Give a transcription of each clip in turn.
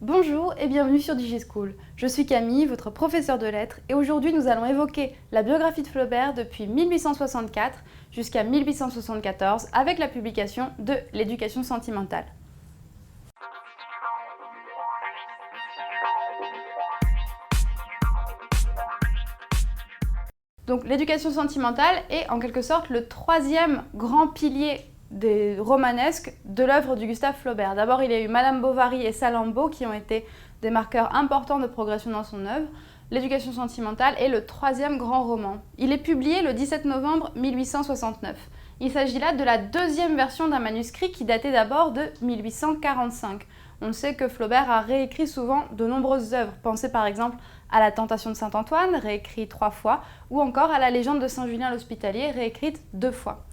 Bonjour et bienvenue sur DigiSchool. Je suis Camille, votre professeure de lettres, et aujourd'hui nous allons évoquer la biographie de Flaubert depuis 1864 jusqu'à 1874 avec la publication de l'Éducation sentimentale. Donc l'Éducation sentimentale est en quelque sorte le troisième grand pilier des romanesques de l'œuvre de Gustave Flaubert. D'abord, il y a eu Madame Bovary et Salammbô qui ont été des marqueurs importants de progression dans son œuvre. L'Éducation sentimentale est le troisième grand roman. Il est publié le 17 novembre 1869. Il s'agit là de la deuxième version d'un manuscrit qui datait d'abord de 1845. On sait que Flaubert a réécrit souvent de nombreuses œuvres. Pensez par exemple à La Tentation de Saint-Antoine, réécrit 3 fois, ou encore à La Légende de Saint-Julien l'Hospitalier, réécrite 2 fois.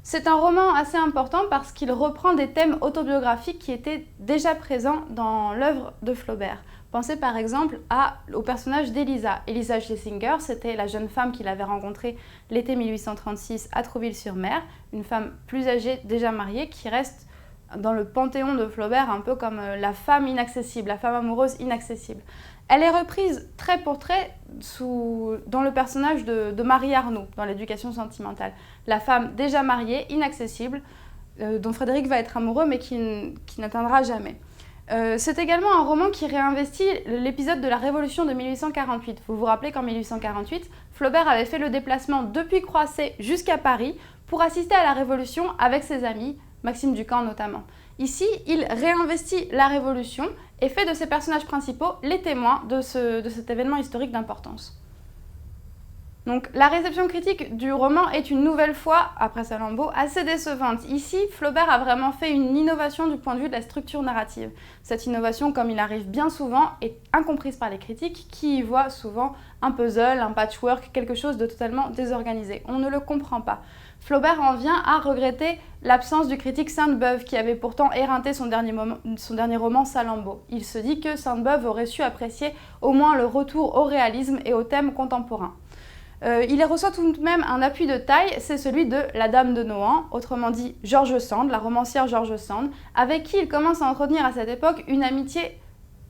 C'est un roman assez important parce qu'il reprend des thèmes autobiographiques qui étaient déjà présents dans l'œuvre de Flaubert. Pensez par exemple au personnage d'Elisa. Elisa Schlesinger, c'était la jeune femme qu'il avait rencontrée l'été 1836 à Trouville-sur-Mer, une femme plus âgée, déjà mariée, qui reste dans le panthéon de Flaubert un peu comme la femme inaccessible, la femme amoureuse inaccessible. Elle est reprise trait pour trait dans le personnage de Marie Arnaud, dans l'Éducation sentimentale. La femme déjà mariée, inaccessible, dont Frédéric va être amoureux mais qui n'atteindra jamais. C'est également un roman qui réinvestit l'épisode de la Révolution de 1848. Vous vous rappelez qu'en 1848, Flaubert avait fait le déplacement depuis Croisset jusqu'à Paris pour assister à la Révolution avec ses amis, Maxime Ducamp notamment. Ici, il réinvestit la Révolution et fait de ses personnages principaux les témoins de cet événement historique d'importance. Donc, la réception critique du roman est une nouvelle fois, après Salammbô, assez décevante. Ici, Flaubert a vraiment fait une innovation du point de vue de la structure narrative. Cette innovation, comme il arrive bien souvent, est incomprise par les critiques qui y voient souvent un puzzle, un patchwork, quelque chose de totalement désorganisé. On ne le comprend pas. Flaubert en vient à regretter l'absence du critique Sainte-Beuve qui avait pourtant éreinté son dernier roman Salammbô. Il se dit que Sainte-Beuve aurait su apprécier au moins le retour au réalisme et aux thèmes contemporains. Il reçoit tout de même un appui de taille, c'est celui de la Dame de Nohant, autrement dit George Sand, la romancière George Sand, avec qui il commence à entretenir à cette époque une amitié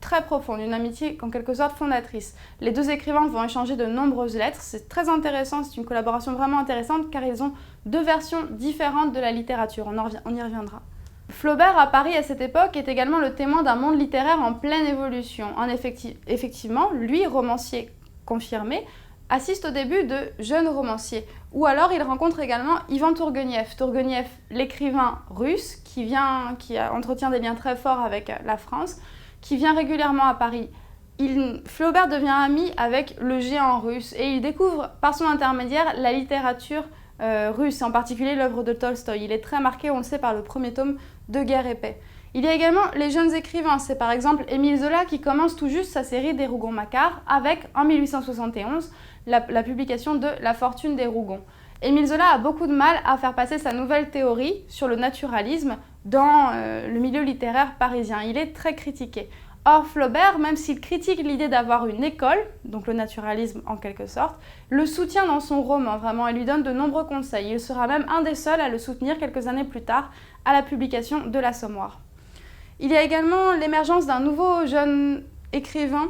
très profonde, une amitié en quelque sorte fondatrice. Les deux écrivains vont échanger de nombreuses lettres, c'est très intéressant, c'est une collaboration vraiment intéressante car ils ont deux versions différentes de la littérature, on y reviendra. Flaubert à Paris à cette époque est également le témoin d'un monde littéraire en pleine évolution. Effectivement, lui, romancier confirmé, assiste au début de jeunes romanciers. Ou alors il rencontre également Ivan Tourguenieff. Tourguenieff, l'écrivain russe qui entretient des liens très forts avec la France, qui vient régulièrement à Paris. Flaubert devient ami avec le géant russe et il découvre par son intermédiaire la littérature russe, en particulier l'œuvre de Tolstoï. Il est très marqué, on le sait, par le premier tome de Guerre et Paix. Il y a également les jeunes écrivains, c'est par exemple Émile Zola qui commence tout juste sa série des Rougon-Macquart avec, en 1871, la publication de La Fortune des Rougon. Émile Zola a beaucoup de mal à faire passer sa nouvelle théorie sur le naturalisme dans le milieu littéraire parisien. Il est très critiqué. Or, Flaubert, même s'il critique l'idée d'avoir une école, donc le naturalisme en quelque sorte, le soutient dans son roman, vraiment, et lui donne de nombreux conseils. Il sera même un des seuls à le soutenir quelques années plus tard à la publication de l'Assommoir. Il y a également l'émergence d'un nouveau jeune écrivain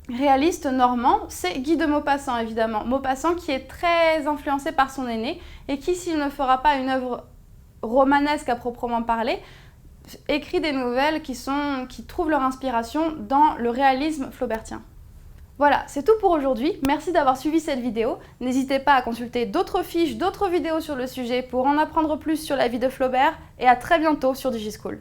réaliste normand, c'est Guy de Maupassant évidemment. Maupassant qui est très influencé par son aîné et qui, s'il ne fera pas une œuvre romanesque à proprement parler, écrit des nouvelles qui trouvent leur inspiration dans le réalisme flaubertien. Voilà, c'est tout pour aujourd'hui. Merci d'avoir suivi cette vidéo. N'hésitez pas à consulter d'autres fiches, d'autres vidéos sur le sujet pour en apprendre plus sur la vie de Flaubert et à très bientôt sur DigiSchool.